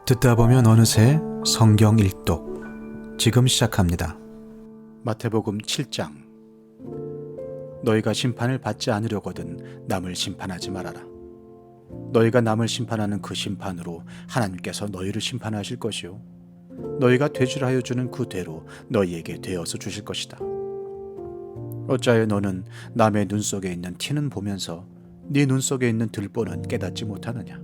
듣다 보면 어느새 성경 일독 지금 시작합니다. 마태복음 7장. 너희가 심판을 받지 않으려거든 남을 심판하지 말아라. 너희가 남을 심판하는 그 심판으로 하나님께서 너희를 심판하실 것이요 너희가 되주하여 주는 그 되로 너희에게 되어서 주실 것이다. 어찌하여 너는 남의 눈 속에 있는 티는 보면서 네 눈 속에 있는 들보는 깨닫지 못하느냐?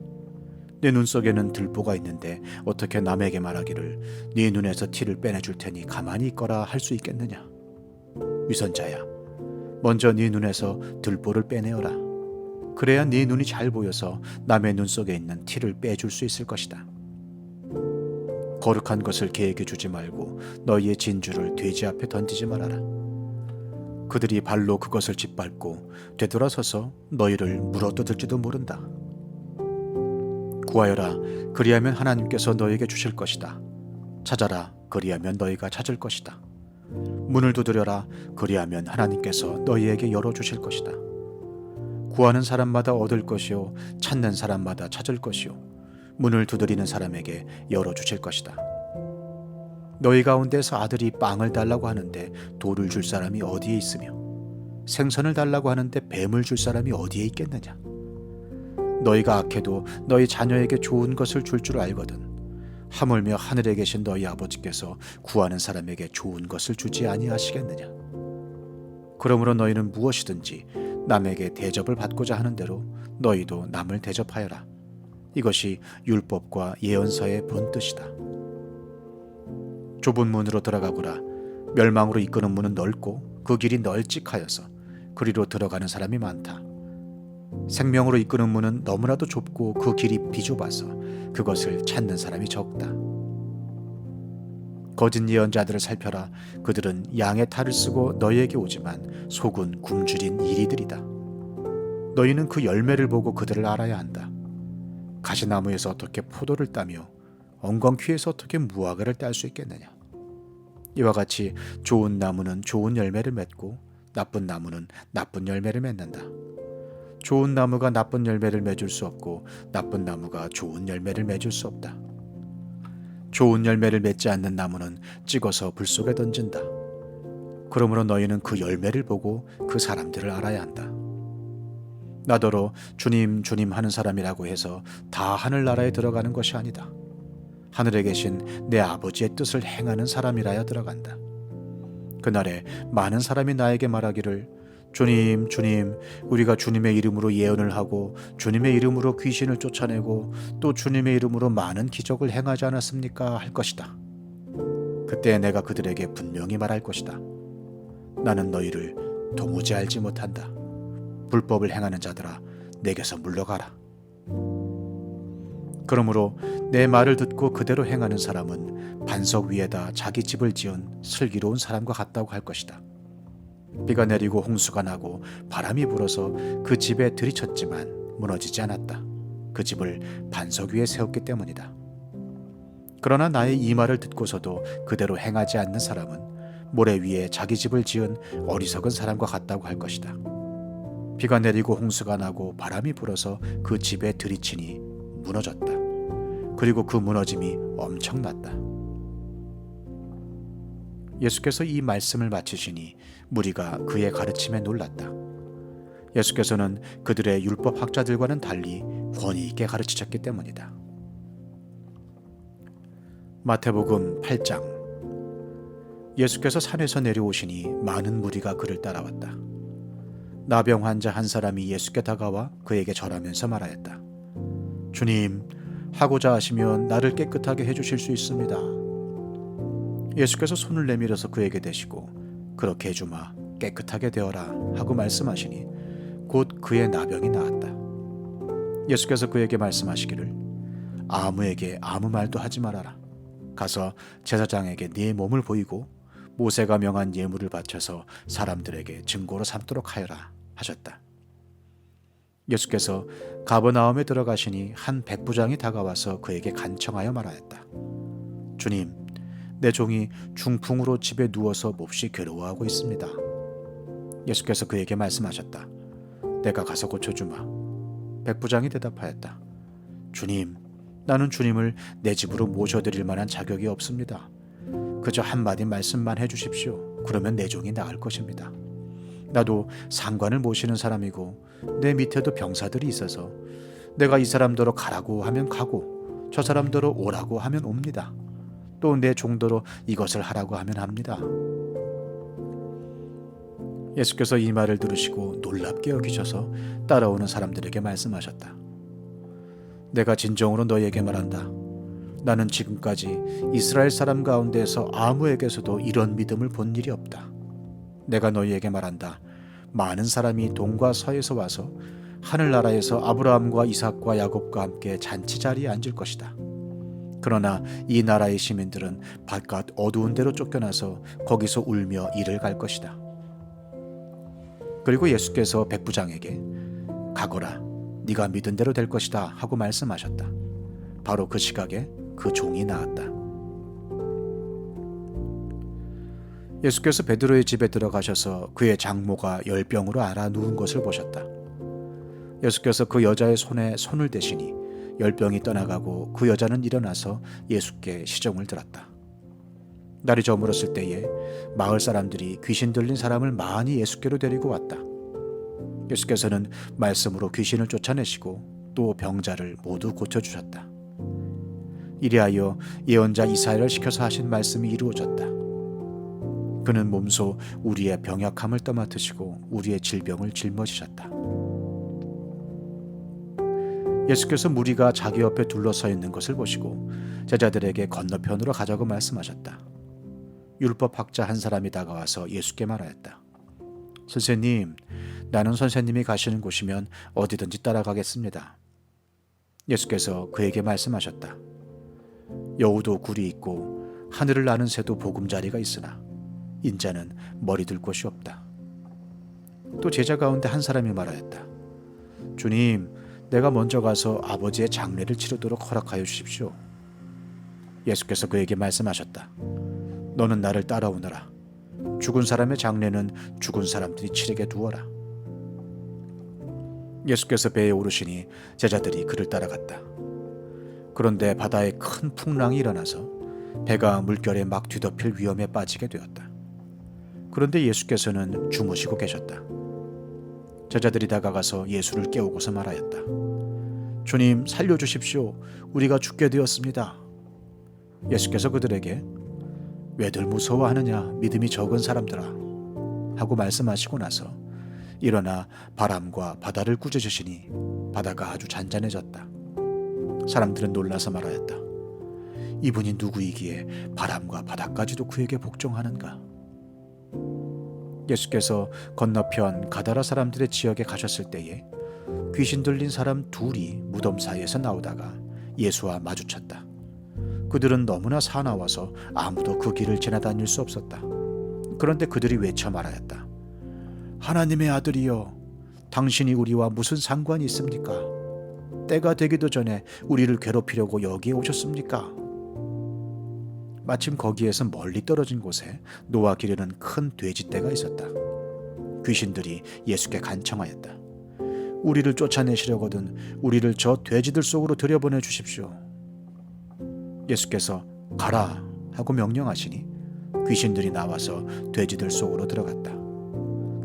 네 눈 속에는 들보가 있는데 어떻게 남에게 말하기를 네 눈에서 티를 빼내줄 테니 가만히 있거라 할 수 있겠느냐? 위선자야, 먼저 네 눈에서 들보를 빼내어라. 그래야 네 눈이 잘 보여서 남의 눈 속에 있는 티를 빼줄 수 있을 것이다. 거룩한 것을 개에게 주지 말고 너희의 진주를 돼지 앞에 던지지 말아라. 그들이 발로 그것을 짓밟고 되돌아서서 너희를 물어뜯을지도 모른다. 구하여라, 그리하면 하나님께서 너희에게 주실 것이다. 찾아라, 그리하면 너희가 찾을 것이다. 문을 두드려라, 그리하면 하나님께서 너희에게 열어주실 것이다. 구하는 사람마다 얻을 것이요 찾는 사람마다 찾을 것이요 문을 두드리는 사람에게 열어주실 것이다. 너희 가운데서 아들이 빵을 달라고 하는데 돌을 줄 사람이 어디에 있으며 생선을 달라고 하는데 뱀을 줄 사람이 어디에 있겠느냐? 너희가 악해도 너희 자녀에게 좋은 것을 줄 줄 알거든 하물며 하늘에 계신 너희 아버지께서 구하는 사람에게 좋은 것을 주지 아니하시겠느냐? 그러므로 너희는 무엇이든지 남에게 대접을 받고자 하는 대로 너희도 남을 대접하여라. 이것이 율법과 예언서의 본뜻이다. 좁은 문으로 들어가거라. 멸망으로 이끄는 문은 넓고 그 길이 널찍하여서 그리로 들어가는 사람이 많다. 생명으로 이끄는 문은 너무나도 좁고 그 길이 비좁아서 그것을 찾는 사람이 적다. 거짓 예언자들을 살펴라. 그들은 양의 탈을 쓰고 너희에게 오지만 속은 굶주린 이리들이다. 너희는 그 열매를 보고 그들을 알아야 한다. 가시나무에서 어떻게 포도를 따며 엉겅퀴에서 어떻게 무화과를 딸 수 있겠느냐? 이와 같이 좋은 나무는 좋은 열매를 맺고 나쁜 나무는 나쁜 열매를 맺는다. 좋은 나무가 나쁜 열매를 맺을 수 없고 나쁜 나무가 좋은 열매를 맺을 수 없다. 좋은 열매를 맺지 않는 나무는 찍어서 불 속에 던진다. 그러므로 너희는 그 열매를 보고 그 사람들을 알아야 한다. 나더러 주님 주님 하는 사람이라고 해서 다 하늘나라에 들어가는 것이 아니다. 하늘에 계신 내 아버지의 뜻을 행하는 사람이라야 들어간다. 그날에 많은 사람이 나에게 말하기를 주님 주님 우리가 주님의 이름으로 예언을 하고 주님의 이름으로 귀신을 쫓아내고 또 주님의 이름으로 많은 기적을 행하지 않았습니까? 할 것이다. 그때 내가 그들에게 분명히 말할 것이다. 나는 너희를 도무지 알지 못한다. 불법을 행하는 자들아, 내게서 물러가라. 그러므로 내 말을 듣고 그대로 행하는 사람은 반석 위에다 자기 집을 지은 슬기로운 사람과 같다고 할 것이다. 비가 내리고 홍수가 나고 바람이 불어서 그 집에 들이쳤지만 무너지지 않았다. 그 집을 반석 위에 세웠기 때문이다. 그러나 나의 이 말을 듣고서도 그대로 행하지 않는 사람은 모래 위에 자기 집을 지은 어리석은 사람과 같다고 할 것이다. 비가 내리고 홍수가 나고 바람이 불어서 그 집에 들이치니 무너졌다. 그리고 그 무너짐이 엄청났다. 예수께서 이 말씀을 마치시니 무리가 그의 가르침에 놀랐다. 예수께서는 그들의 율법 학자들과는 달리 권위 있게 가르치셨기 때문이다. 마태복음 8장. 예수께서 산에서 내려오시니 많은 무리가 그를 따라왔다. 나병 환자 한 사람이 예수께 다가와 그에게 절하면서 말하였다. 주님, 하고자 하시면 나를 깨끗하게 해주실 수 있습니다. 예수께서 손을 내밀어서 그에게 대시고 그렇게 해주마, 깨끗하게 되어라 하고 말씀하시니 곧 그의 나병이 나았다. 예수께서 그에게 말씀하시기를 아무에게 아무 말도 하지 말아라. 가서 제사장에게 네 몸을 보이고 모세가 명한 예물을 바쳐서 사람들에게 증거로 삼도록 하여라 하셨다. 예수께서 가버나움에 들어가시니 한 백부장이 다가와서 그에게 간청하여 말하였다. 주님, 내 종이 중풍으로 집에 누워서 몹시 괴로워하고 있습니다. 예수께서 그에게 말씀하셨다. 내가 가서 고쳐주마. 백부장이 대답하였다. 주님, 나는 주님을 내 집으로 모셔드릴 만한 자격이 없습니다. 그저 한마디 말씀만 해주십시오. 그러면 내 종이 나을 것입니다. 나도 상관을 모시는 사람이고 내 밑에도 병사들이 있어서 내가 이 사람더러 가라고 하면 가고 저 사람더러 오라고 하면 옵니다. 또 내 종더러 이것을 하라고 하면 합니다. 예수께서 이 말을 들으시고 놀랍게 여기셔서 따라오는 사람들에게 말씀하셨다. 내가 진정으로 너희에게 말한다. 나는 지금까지 이스라엘 사람 가운데서 아무에게서도 이런 믿음을 본 일이 없다. 내가 너희에게 말한다. 많은 사람이 동과 서에서 와서 하늘나라에서 아브라함과 이삭과 야곱과 함께 잔치 자리에 앉을 것이다. 그러나 이 나라의 시민들은 바깥 어두운 데로 쫓겨나서 거기서 울며 이를 갈 것이다. 그리고 예수께서 백부장에게 가거라, 네가 믿은 대로 될 것이다 하고 말씀하셨다. 바로 그 시각에 그 종이 나았다. 예수께서 베드로의 집에 들어가셔서 그의 장모가 열병으로 앓아 누운 것을 보셨다. 예수께서 그 여자의 손에 손을 대시니 열병이 떠나가고 그 여자는 일어나서 예수께 시종을 들었다. 날이 저물었을 때에 마을 사람들이 귀신 들린 사람을 많이 예수께로 데리고 왔다. 예수께서는 말씀으로 귀신을 쫓아내시고 또 병자를 모두 고쳐주셨다. 이리하여 예언자 이사야를 시켜서 하신 말씀이 이루어졌다. 그는 몸소 우리의 병약함을 떠맡으시고 우리의 질병을 짊어지셨다. 예수께서 무리가 자기 옆에 둘러서 있는 것을 보시고 제자들에게 건너편으로 가자고 말씀하셨다. 율법학자 한 사람이 다가와서 예수께 말하였다. 선생님, 나는 선생님이 가시는 곳이면 어디든지 따라가겠습니다. 예수께서 그에게 말씀하셨다. 여우도 굴이 있고 하늘을 나는 새도 보금자리가 있으나 인자는 머리 둘 곳이 없다. 또 제자 가운데 한 사람이 말하였다. 주님, 내가 먼저 가서 아버지의 장례를 치르도록 허락하여 주십시오. 예수께서 그에게 말씀하셨다. 너는 나를 따라오너라. 죽은 사람의 장례는 죽은 사람들이 치르게 두어라. 예수께서 배에 오르시니 제자들이 그를 따라갔다. 그런데 바다에 큰 풍랑이 일어나서 배가 물결에 막 뒤덮일 위험에 빠지게 되었다. 그런데 예수께서는 주무시고 계셨다. 제자들이 다가가서 예수를 깨우고서 말하였다. 주님, 살려주십시오. 우리가 죽게 되었습니다. 예수께서 그들에게 왜들 무서워하느냐, 믿음이 적은 사람들아 하고 말씀하시고 나서 일어나 바람과 바다를 꾸짖으시니 바다가 아주 잔잔해졌다. 사람들은 놀라서 말하였다. 이분이 누구이기에 바람과 바다까지도 그에게 복종하는가? 예수께서 건너편 가다라 사람들의 지역에 가셨을 때에 귀신 들린 사람 둘이 무덤 사이에서 나오다가 예수와 마주쳤다. 그들은 너무나 사나워서 아무도 그 길을 지나다닐 수 없었다. 그런데 그들이 외쳐 말하였다. 하나님의 아들이여, 당신이 우리와 무슨 상관이 있습니까? 때가 되기도 전에 우리를 괴롭히려고 여기에 오셨습니까? 마침 거기에서 멀리 떨어진 곳에 노아 기르는 큰 돼지떼가 있었다. 귀신들이 예수께 간청하였다. 우리를 쫓아내시려거든 우리를 저 돼지들 속으로 들여보내 주십시오. 예수께서 가라 하고 명령하시니 귀신들이 나와서 돼지들 속으로 들어갔다.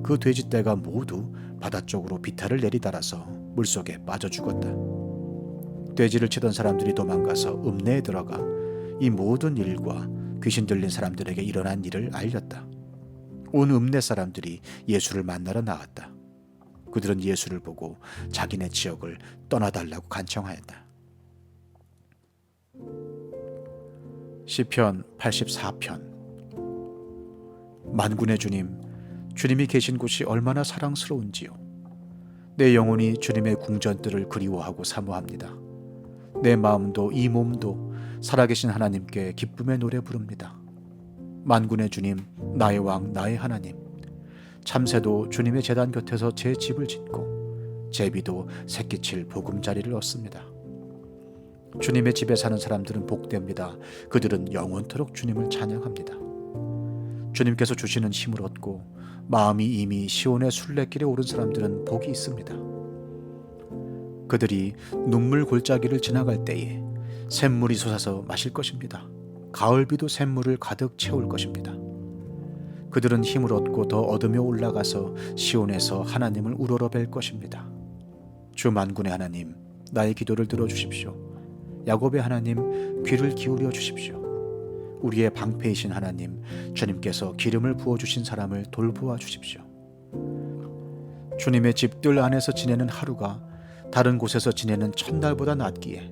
그 돼지떼가 모두 바다 쪽으로 비탈을 내리달아서 물속에 빠져 죽었다. 돼지를 치던 사람들이 도망가서 읍내에 들어가 이 모든 일과 귀신 들린 사람들에게 일어난 일을 알렸다. 온 읍내 사람들이 예수를 만나러 나왔다. 그들은 예수를 보고 자기네 지역을 떠나달라고 간청하였다. 시편 84편. 만군의 주님, 주님이 계신 곳이 얼마나 사랑스러운지요. 내 영혼이 주님의 궁전들을 그리워하고 사모합니다. 내 마음도 이 몸도 살아계신 하나님께 기쁨의 노래 부릅니다. 만군의 주님, 나의 왕, 나의 하나님, 참새도 주님의 제단 곁에서 제 집을 짓고 제비도 새끼칠 보금자리를 얻습니다. 주님의 집에 사는 사람들은 복됩니다. 그들은 영원토록 주님을 찬양합니다. 주님께서 주시는 힘을 얻고 마음이 이미 시온의 순례길에 오른 사람들은 복이 있습니다. 그들이 눈물 골짜기를 지나갈 때에 샘물이 솟아서 마실 것입니다. 가을비도 샘물을 가득 채울 것입니다. 그들은 힘을 얻고 더 얻으며 올라가서 시온에서 하나님을 우러러뵐 것입니다. 주 만군의 하나님, 나의 기도를 들어주십시오. 야곱의 하나님, 귀를 기울여 주십시오. 우리의 방패이신 하나님, 주님께서 기름을 부어주신 사람을 돌보아 주십시오. 주님의 집들 안에서 지내는 하루가 다른 곳에서 지내는 첫날보다 낫기에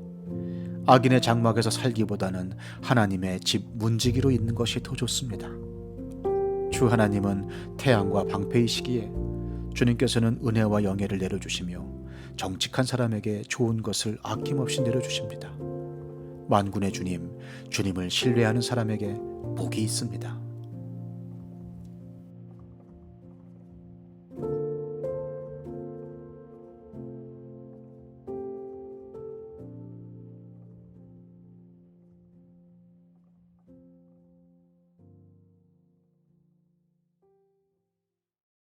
악인의 장막에서 살기보다는 하나님의 집 문지기로 있는 것이 더 좋습니다. 주 하나님은 태양과 방패이시기에 주님께서는 은혜와 영예를 내려주시며 정직한 사람에게 좋은 것을 아낌없이 내려주십니다. 만군의 주님, 주님을 신뢰하는 사람에게 복이 있습니다.